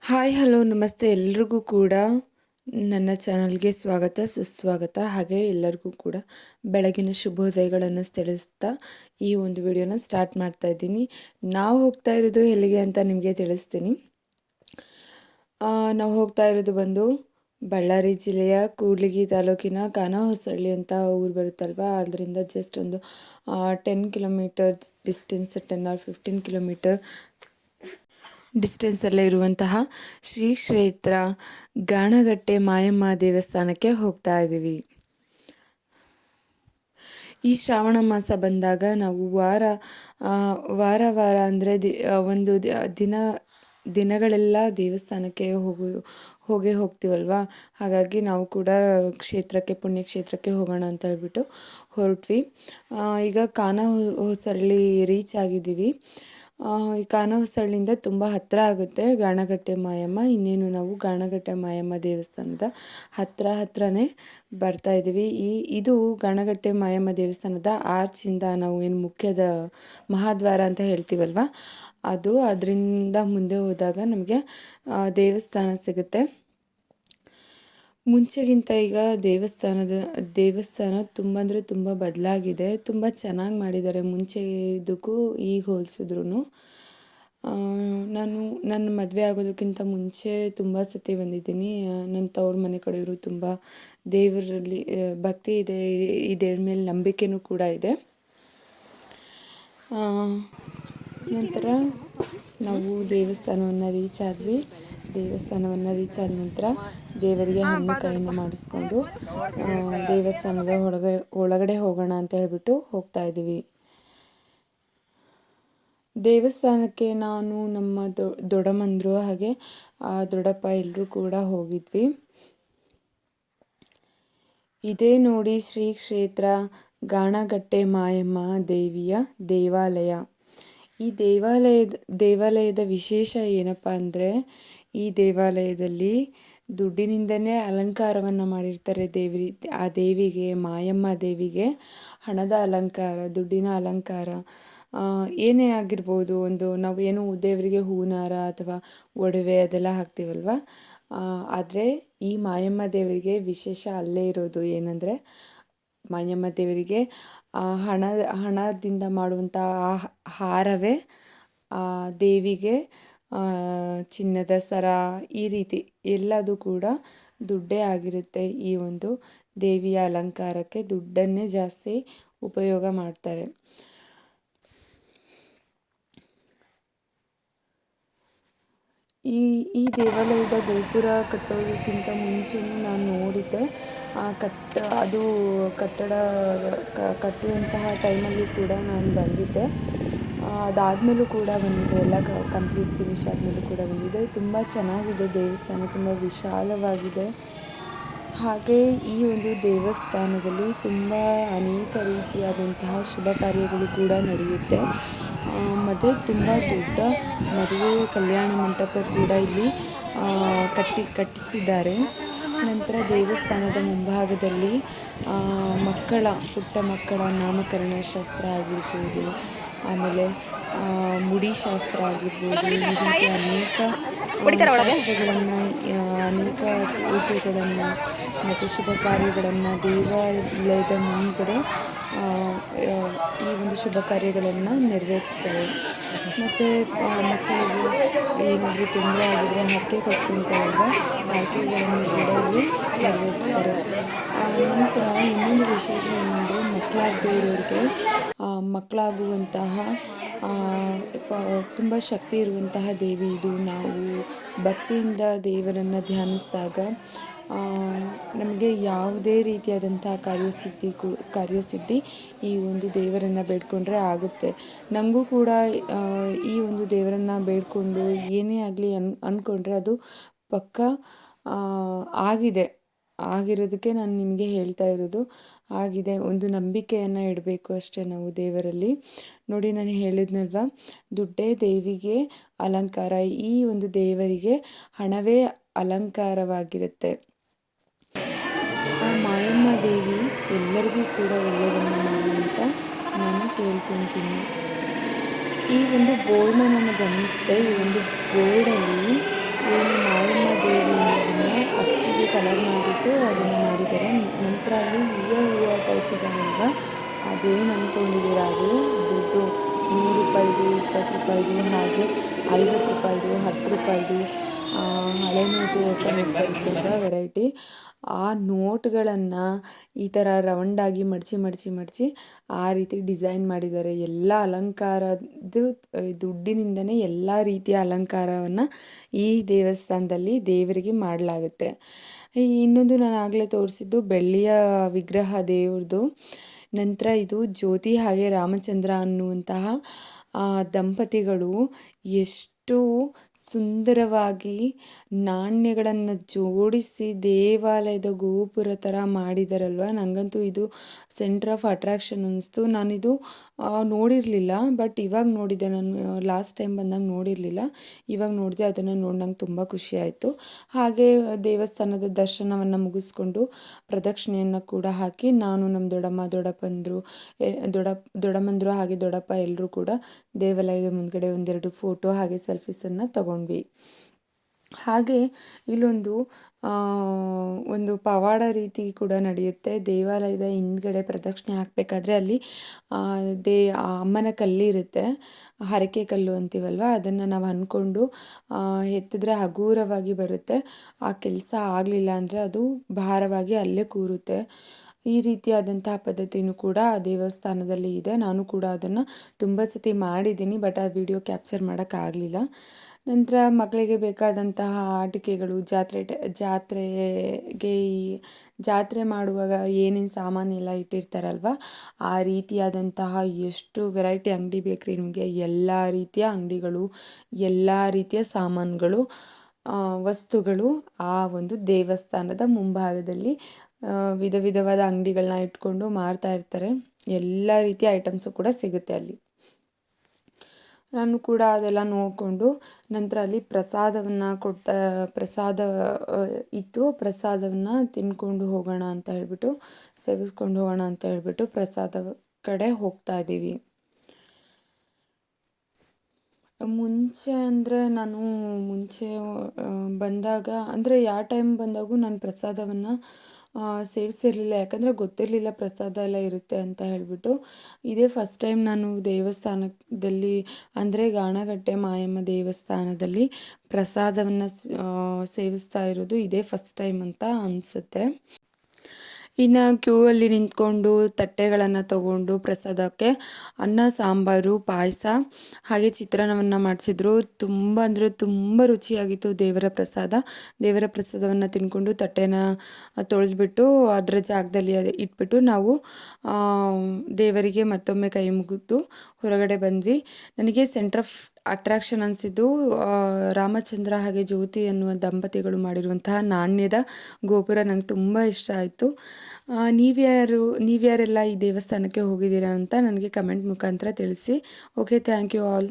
Hi hello ನಮಸ್ತೆ ಎಲ್ರಿಗೂ ಕೂಡ ನನ್ನ ಚಾನಲ್ಗೆ ಸ್ವಾಗತ ಸುಸ್ವಾಗತ. ಹಾಗೆ ಎಲ್ಲರಿಗೂ ಕೂಡ ಬೆಳಗಿನ ಶುಭೋದಯಗಳನ್ನು ತಿಳಿಸ್ತಾ ಈ ಒಂದು ವಿಡಿಯೋನ ಸ್ಟಾರ್ಟ್ ಮಾಡ್ತಾ ಇದ್ದೀನಿ. ನಾವು ಹೋಗ್ತಾ ಇರೋದು ಎಲ್ಲಿಗೆ ಅಂತ ನಿಮಗೆ ತಿಳಿಸ್ತೀನಿ. ನಾವು ಹೋಗ್ತಾ ಇರೋದು ಬಂದು ಬಳ್ಳಾರಿ ಜಿಲ್ಲೆಯ ಕೂಡ್ಲಿಗಿ ತಾಲೂಕಿನ ಕಾನಹೊಸಳ್ಳಿ ಅಂತ ಊರು ಬರುತ್ತಲ್ವ, ಅದರಿಂದ ಜಸ್ಟ್ ಒಂದು 10 ಕಿಲೋಮೀಟರ್ ಡಿಸ್ಟೆನ್ಸ್, 10 or 15 ಕಿಲೋಮೀಟರ್ ಡಿಸ್ಟೆನ್ಸಲ್ಲೇ ಇರುವಂತಹ ಶ್ರೀ ಕ್ಷೇತ್ರ ಗಾಣಗಟ್ಟೆ ಮಾಯಮ್ಮ ದೇವಸ್ಥಾನಕ್ಕೆ ಹೋಗ್ತಾ ಇದ್ದೀವಿ. ಈ ಶ್ರಾವಣ ಮಾಸ ಬಂದಾಗ ನಾವು ವಾರ ಅಂದರೆ ಒಂದು ದಿನಗಳೆಲ್ಲ ದೇವಸ್ಥಾನಕ್ಕೆ ಹೋಗ್ತೀವಲ್ವ. ಹಾಗಾಗಿ ನಾವು ಕೂಡ ಪುಣ್ಯಕ್ಷೇತ್ರಕ್ಕೆ ಹೋಗೋಣ ಅಂತ ಹೇಳ್ಬಿಟ್ಟು ಹೊರಟ್ವಿ. ಈಗ ಕಾನಹೊಸಳ್ಳಿ ರೀಚ್ ಆಗಿದ್ದೀವಿ. ಈ ಕಾನಹೊಸಳ್ಳಿಯಿಂದ ತುಂಬ ಹತ್ತಿರ ಆಗುತ್ತೆ ಗಾಣಗಟ್ಟೆ ಮಾಯಮ್ಮ. ಇನ್ನೇನು ನಾವು ಗಾಣಗಟ್ಟೆ ಮಾಯಮ್ಮ ದೇವಸ್ಥಾನದ ಹತ್ರನೇ ಬರ್ತಾ ಇದ್ದೀವಿ. ಇದು ಗಾಣಗಟ್ಟೆ ಮಾಯಮ್ಮ ದೇವಸ್ಥಾನದ ಆರ್ಚಿಂದ ನಾವು ಏನು ಮುಖ್ಯದ ಮಹಾದ್ವಾರ ಅಂತ ಹೇಳ್ತೀವಲ್ವ, ಅದರಿಂದ ಮುಂದೆ ಹೋದಾಗ ನಮಗೆ ದೇವಸ್ಥಾನ ಸಿಗುತ್ತೆ. ಮುಂಚೆಗಿಂತ ಈಗ ದೇವಸ್ಥಾನ ತುಂಬ ಅಂದರೆ ತುಂಬ ಬದಲಾಗಿದೆ. ತುಂಬ ಚೆನ್ನಾಗಿ ಮಾಡಿದ್ದಾರೆ ಮುಂಚೆ ಇದಕ್ಕೂ ಈಗ ಹೋಲಿಸಿದ್ರು. ನಾನು ನನ್ನ ಮದುವೆ ಆಗೋದಕ್ಕಿಂತ ಮುಂಚೆ ತುಂಬ ಸತಿ ಬಂದಿದ್ದೀನಿ. ನನ್ನ ತವ್ರ ಮನೆ ಕಡೆಯವರು ತುಂಬ ದೇವರಲ್ಲಿ ಭಕ್ತಿ ಇದೆ, ಈ ದೇವ್ರ ಮೇಲೆ ನಂಬಿಕೆನೂ ಕೂಡ ಇದೆ. ನಂತರ ನಾವು ದೇವಸ್ಥಾನವನ್ನು ರೀಚ್ ಆದ್ವಿ. ದೇವಸ್ಥಾನವನ್ನು ರೀಚ್ ಆದ ನಂತರ ದೇವರಿಗೆ ಹಣ್ಣು ಕಾಯಿನ ಮಾಡಿಸ್ಕೊಂಡು ದೇವಸ್ಥಾನದ ಒಳಗಡೆ ಹೋಗೋಣ ಅಂತ ಹೇಳ್ಬಿಟ್ಟು ಹೋಗ್ತಾ ಇದ್ದೀವಿ. ದೇವಸ್ಥಾನಕ್ಕೆ ನಾನು ನಮ್ಮ ದೊಡ್ಡಮ್ಮಂದ್ರು ಹಾಗೆ ದೊಡ್ಡಪ್ಪ ಎಲ್ಲರೂ ಕೂಡ ಹೋಗಿದ್ವಿ. ಇದೇ ನೋಡಿ ಶ್ರೀ ಕ್ಷೇತ್ರ ಗಾಣಗಟ್ಟೆ ಮಾಯಮ್ಮ ದೇವಿಯ ದೇವಾಲಯ. ಈ ದೇವಾಲಯದ ವಿಶೇಷ ಏನಪ್ಪ ಅಂದರೆ, ಈ ದೇವಾಲಯದಲ್ಲಿ ದುಡ್ಡಿನಿಂದನೇ ಅಲಂಕಾರವನ್ನು ಮಾಡಿರ್ತಾರೆ ಆ ದೇವಿಗೆ, ಮಾಯಮ್ಮ ದೇವಿಗೆ ಹಣದ ಅಲಂಕಾರ, ದುಡ್ಡಿನ ಅಲಂಕಾರ ಏನೇ ಆಗಿರ್ಬೋದು. ನಾವು ಏನು ದೇವರಿಗೆ ಹೂನಾರ ಅಥವಾ ಒಡವೆ ಅದೆಲ್ಲ ಹಾಕ್ತೀವಲ್ವ, ಆದರೆ ಈ ಮಾಯಮ್ಮ ದೇವರಿಗೆ ವಿಶೇಷ ಅಲ್ಲೇ ಇರೋದು ಏನಂದರೆ, ಮಾಯಮ್ಮ ದೇವರಿಗೆ ಹಣದಿಂದ ಮಾಡುವಂಥ ಹಾರವೇ ದೇವಿಗೆ ಚಿನ್ನದ ಸರ, ಈ ರೀತಿ ಎಲ್ಲದೂ ಕೂಡ ದುಡ್ಡೇ ಆಗಿರುತ್ತೆ. ಈ ಒಂದು ದೇವಿಯ ಅಲಂಕಾರಕ್ಕೆ ದುಡ್ಡನ್ನೇ ಜಾಸ್ತಿ ಉಪಯೋಗ ಮಾಡ್ತಾರೆ. ಈ ದೇವಾಲಯದ ಗೋಪುರ ಕಟ್ಟೋದಕ್ಕಿಂತ ಮುಂಚೆನೂ ನಾನು ನೋಡಿದ್ದೆ. ಅದು ಕಟ್ಟಡ ಕಟ್ಟುವಂತಹ ಟೈಮಲ್ಲೂ ಕೂಡ ನಾನು ಬಂದಿದ್ದೆ. ಅದಾದಮೇಲೂ ಕೂಡ ಬಂದಿದೆ, ಎಲ್ಲ ಕಂಪ್ಲೀಟ್ ಫಿನಿಶ್ ಆದಮೇಲೂ ಕೂಡ ಬಂದಿದೆ. ತುಂಬ ಚೆನ್ನಾಗಿದೆ ದೇವಸ್ಥಾನ, ತುಂಬ ವಿಶಾಲವಾಗಿದೆ. ಹಾಗೆ ಈ ಒಂದು ದೇವಸ್ಥಾನದಲ್ಲಿ ತುಂಬ ಅನೇಕ ರೀತಿಯಾದಂತಹ ಶುಭ ಕಾರ್ಯಗಳು ಕೂಡ ನಡೆಯುತ್ತೆ. ಮತ್ತು ತುಂಬ ದೊಡ್ಡ ಮದುವೆ ಕಲ್ಯಾಣ ಮಂಟಪ ಕೂಡ ಇಲ್ಲಿ ಕಟ್ಟಿಸಿದ್ದಾರೆ. ನಂತರ ದೇವಸ್ಥಾನದ ಮುಂಭಾಗದಲ್ಲಿ ಪುಟ್ಟ ಮಕ್ಕಳ ನಾಮಕರಣ ಶಾಸ್ತ್ರ ಆಗಿರ್ಬೋದು, ಆಮೇಲೆ ಮುಡಿ ಶಾಸ್ತ್ರ ಆಗಿರ್ಬೋದು, ಈ ರೀತಿ ಅನೇಕ ಶಾಸ್ತ್ರಗಳನ್ನು, ಅನೇಕ ಪೂಜೆಗಳನ್ನು ಮತ್ತು ಶುಭ ಕಾರ್ಯಗಳನ್ನು ದೇವಾಲಯದ ಮುಂದೆ ಈ ಒಂದು ಶುಭ ಕಾರ್ಯಗಳನ್ನು ನೆರವೇರಿಸ್ತಾರೆ. ಮತ್ತು ಮಕ್ಕಳಿಗೆ ಏನಾದರೂ ತೊಂದರೆ ಆಗಿದ್ರೆ ಹರಕೆ ಕೊಟ್ಕೊಂತಾರಲ್ವ, ಹರಕೆಗಳನ್ನು ಕೂಡ ಇಲ್ಲಿ ನೆರವೇರಿಸ್ತಾರೆ. ನಂತರ ಇನ್ನೊಂದು ವಿಶೇಷ ಏನಂದರೆ, ಮಕ್ಕಳಾಗದೇ ಇರೋರಿಗೆ ಮಕ್ಕಳಾಗುವಂತಹ ತುಂಬ ಶಕ್ತಿ ಇರುವಂತಹ ದೇವಿ ಇದು. ನಾವು ಭಕ್ತಿಯಿಂದ ದೇವರನ್ನು ಧ್ಯಾನಿಸಿದಾಗ ನಮಗೆ ಯಾವುದೇ ರೀತಿಯಾದಂತಹ ಕಾರ್ಯಸಿದ್ಧಿ ಈ ಒಂದು ದೇವರನ್ನು ಬೇಡ್ಕೊಂಡ್ರೆ ಆಗುತ್ತೆ. ನನಗೂ ಕೂಡ ಈ ಒಂದು ದೇವರನ್ನು ಬೇಡ್ಕೊಂಡು ಏನೇ ಆಗಲಿ ಅಂದ್ಕೊಂಡ್ರೆ ಅದು ಪಕ್ಕ ಆಗಿರೋದಕ್ಕೆ ನಾನು ನಿಮಗೆ ಹೇಳ್ತಾ ಇರೋದು. ಆಗಿದೆ. ಒಂದು ನಂಬಿಕೆಯನ್ನು ಇಡಬೇಕು ಅಷ್ಟೇ ನಾವು ದೇವರಲ್ಲಿ. ನೋಡಿ, ನಾನು ಹೇಳಿದ್ನಲ್ವ, ದುಡ್ಡೇ ದೇವಿಗೆ ಅಲಂಕಾರ. ಈ ಒಂದು ದೇವರಿಗೆ ಹಣವೇ ಅಲಂಕಾರವಾಗಿರುತ್ತೆ. ಆ ಮಾಯಮ್ಮ ದೇವಿ ಎಲ್ಲರಿಗೂ ಕೂಡ ಒಳ್ಳೆಯದನ್ನು ಮಾಡಿ ಅಂತ ನಾನು ಕೇಳ್ಕೊತೀನಿ. ಈ ಒಂದು ಬೋರ್ಡನ್ನ ನಾನು ಗಮನಿಸಿದೆ. ಈ ಒಂದು ಬೋರ್ಡಲ್ಲಿ ಏನು ರೂಪಾಯಿದು ಹಳೆ ನೋಟು ಹೊಸ ನೋಟ್ ಬರುತ್ತಲ್ವ ವೆರೈಟಿ, ಆ ನೋಟ್ಗಳನ್ನು ಈ ಥರ ರೌಂಡಾಗಿ ಮಡಚಿ ಆ ರೀತಿ ಡಿಸೈನ್ ಮಾಡಿದ್ದಾರೆ. ಎಲ್ಲ ಅಲಂಕಾರದ್ದು ದುಡ್ಡಿನಿಂದನೇ ಎಲ್ಲ ರೀತಿಯ ಅಲಂಕಾರವನ್ನು ಈ ದೇವಸ್ಥಾನದಲ್ಲಿ ದೇವರಿಗೆ ಮಾಡಲಾಗುತ್ತೆ. ಇನ್ನೊಂದು ನಾನು ಆಗಲೇ ತೋರಿಸಿದ್ದು ಬೆಳ್ಳಿಯ ವಿಗ್ರಹ ದೇವ್ರದ್ದು. ನಂತರ ಇದು ಜ್ಯೋತಿ ಹಾಗೆ ರಾಮಚಂದ್ರ ಅನ್ನುವಂತಹ ದಂಪತಿಗಳು ಎಷ್ಟು ಸುಂದರವಾಗಿ ನಾಣ್ಯಗಳನ್ನು ಜೋಡಿಸಿ ದೇವಾಲಯದ ಗೋಪುರ ಥರ ಮಾಡಿದಾರಲ್ವ. ನನಗಂತೂ ಇದು ಸೆಂಟರ್ ಆಫ್ ಅಟ್ರಾಕ್ಷನ್ ಅನ್ನಿಸ್ತು. ನಾನಿದು ನೋಡಿರಲಿಲ್ಲ, ಬಟ್ ಇವಾಗ ನೋಡಿದೆ. ನಾನು ಲಾಸ್ಟ್ ಟೈಮ್ ಬಂದಾಗ ನೋಡಿರಲಿಲ್ಲ, ಇವಾಗ ನೋಡಿದೆ. ಅದನ್ನು ನೋಡಿ ನಂಗೆ ತುಂಬ ಖುಷಿ ಆಯಿತು. ಹಾಗೆ ದೇವಸ್ಥಾನದ ದರ್ಶನವನ್ನು ಮುಗಿಸ್ಕೊಂಡು ಪ್ರದಕ್ಷಿಣೆಯನ್ನು ಕೂಡ ಹಾಕಿ ನಾನು ನಮ್ಮ ದೊಡ್ಡಮ್ಮಂದರು ಹಾಗೆ ದೊಡ್ಡಪ್ಪ ಎಲ್ಲರೂ ಕೂಡ ದೇವಾಲಯದ ಮುಂದ್ಗಡೆ ಒಂದೆರಡು ಫೋಟೋ ಹಾಗೆ ಸೆಲ್ಫೀಸನ್ನು ತಗೊಂಡ್ವಿ. ಹಾಗೆ ಇಲ್ಲೊಂದು ಒಂದು ಪವಾಡ ರೀತಿ ಕೂಡ ನಡೆಯುತ್ತೆ. ದೇವಾಲಯದ ಹಿಂದ್ಗಡೆ ಪ್ರದಕ್ಷಿಣೆ ಹಾಕಬೇಕಾದ್ರೆ ಅಲ್ಲಿ ಅಮ್ಮನ ಕಲ್ಲಿರುತ್ತೆ, ಹರಕೆ ಕಲ್ಲು ಅಂತೀವಲ್ವ, ಅದನ್ನು ನಾವು ಅಂದ್ಕೊಂಡು ಎತ್ತಿದ್ರೆ ಹಗೂರವಾಗಿ ಬರುತ್ತೆ. ಆ ಕೆಲಸ ಆಗಲಿಲ್ಲ ಅಂದರೆ ಅದು ಭಾರವಾಗಿ ಅಲ್ಲೇ ಕೂರುತ್ತೆ. ಈ ರೀತಿಯಾದಂತಹ ಪದ್ಧತಿಯೂ ಕೂಡ ಆ ದೇವಸ್ಥಾನದಲ್ಲಿ ಇದೆ. ನಾನು ಕೂಡ ಅದನ್ನು ತುಂಬ ಸತಿ ಮಾಡಿದ್ದೀನಿ, ಬಟ್ ಆ ವಿಡಿಯೋ ಕ್ಯಾಪ್ಚರ್ ಮಾಡೋಕ್ಕಾಗಲಿಲ್ಲ. ನಂತರ ಮಕ್ಕಳಿಗೆ ಬೇಕಾದಂತಹ ಆಟಿಕೆಗಳು, ಜಾತ್ರೆ ಮಾಡುವಾಗ ಏನೇನು ಸಾಮಾನೆಲ್ಲ ಇಟ್ಟಿರ್ತಾರಲ್ವ, ಆ ರೀತಿಯಾದಂತಹ ಎಷ್ಟು ವೆರೈಟಿ ಅಂಗಡಿ ಬೇಕ್ರಿ ನಿಮಗೆ, ಎಲ್ಲ ರೀತಿಯ ಅಂಗಡಿಗಳು, ಎಲ್ಲ ರೀತಿಯ ಸಾಮಾನುಗಳು, ವಸ್ತುಗಳು ಆ ಒಂದು ದೇವಸ್ಥಾನದ ಮುಂಭಾಗದಲ್ಲಿ ವಿಧ ವಿಧವಾದ ಅಂಗಡಿಗಳನ್ನ ಇಟ್ಕೊಂಡು ಮಾರ್ತಾ ಇರ್ತಾರೆ. ಎಲ್ಲ ರೀತಿಯ ಐಟಮ್ಸು ಕೂಡ ಸಿಗುತ್ತೆ ಅಲ್ಲಿ. ನಾನು ಕೂಡ ಅದೆಲ್ಲ ನೋಡಿಕೊಂಡು ನಂತರ ಅಲ್ಲಿ ಪ್ರಸಾದ ಇತ್ತು. ಪ್ರಸಾದವನ್ನು ತಿನ್ಕೊಂಡು ಹೋಗೋಣ ಅಂತ ಹೇಳ್ಬಿಟ್ಟು, ಸೇವಿಸ್ಕೊಂಡು ಹೋಗೋಣ ಅಂತ ಹೇಳ್ಬಿಟ್ಟು ಪ್ರಸಾದ ಕಡೆ ಹೋಗ್ತಾ ಇದ್ದೀವಿ. ನಾನು ಮುಂಚೆ ಬಂದಾಗ ಅಂದರೆ ಯಾವ ಟೈಮ್ ಬಂದಾಗೂ ನಾನು ಪ್ರಸಾದವನ್ನು ಸೇವಿಸಿರಲಿಲ್ಲ. ಯಾಕಂದರೆ ಗೊತ್ತಿರಲಿಲ್ಲ ಪ್ರಸಾದ ಎಲ್ಲ ಇರುತ್ತೆ ಅಂತ ಹೇಳ್ಬಿಟ್ಟು. ಇದೇ ಫಸ್ಟ್ ಟೈಮ್ ನಾನು ದೇವಸ್ಥಾನದಲ್ಲಿ ಅಂದರೆ ಗಾಣಗಟ್ಟೆ ಮಾಯಮ್ಮ ದೇವಸ್ಥಾನದಲ್ಲಿ ಪ್ರಸಾದವನ್ನು ಸೇವಿಸ್ತಾ ಇರೋದು ಇದೇ ಫಸ್ಟ್ ಟೈಮ್ ಅಂತ ಅನಿಸುತ್ತೆ. ಇನ್ನು ಕ್ಯೂ ಅಲ್ಲಿ ನಿಂತ್ಕೊಂಡು ತಟ್ಟೆಗಳನ್ನು ತಗೊಂಡು ಪ್ರಸಾದಕ್ಕೆ ಅನ್ನ, ಸಾಂಬಾರು, ಪಾಯಸ ಹಾಗೆ ಚಿತ್ರಾನ್ನವನ್ನು ಮಾಡಿಸಿದ್ರು. ತುಂಬ ಅಂದರೆ ತುಂಬ ರುಚಿಯಾಗಿತ್ತು ದೇವರ ಪ್ರಸಾದವನ್ನು ತಿಂದ್ಕೊಂಡು ತಟ್ಟೆನ ತೊಳೆದ್ಬಿಟ್ಟು ಅದರ ಜಾಗದಲ್ಲಿ ಇಟ್ಬಿಟ್ಟು ನಾವು ದೇವರಿಗೆ ಮತ್ತೊಮ್ಮೆ ಕೈ ಮುಗಿದು ಹೊರಗಡೆ ಬಂದ್ವಿ. ನನಗೆ ಸೆಂಟರ್ ಆಫ್ ಅಟ್ರಾಕ್ಷನ್ ಅನಿಸಿದ್ದು ರಾಮಚಂದ್ರ ಹಾಗೆ ಜ್ಯೋತಿ ಅನ್ನುವ ದಂಪತಿಗಳು ಮಾಡಿರುವಂತಹ ನಾಣ್ಯದ ಗೋಪುರ ನಂಗೆ ತುಂಬ ಇಷ್ಟ ಆಯಿತು. ನೀವ್ಯಾರೆಲ್ಲ ಈ ದೇವಸ್ಥಾನಕ್ಕೆ ಹೋಗಿದ್ದೀರಾ ಅಂತ ನನಗೆ ಕಮೆಂಟ್ ಮುಖಾಂತರ ತಿಳಿಸಿ. Okay, thank you all.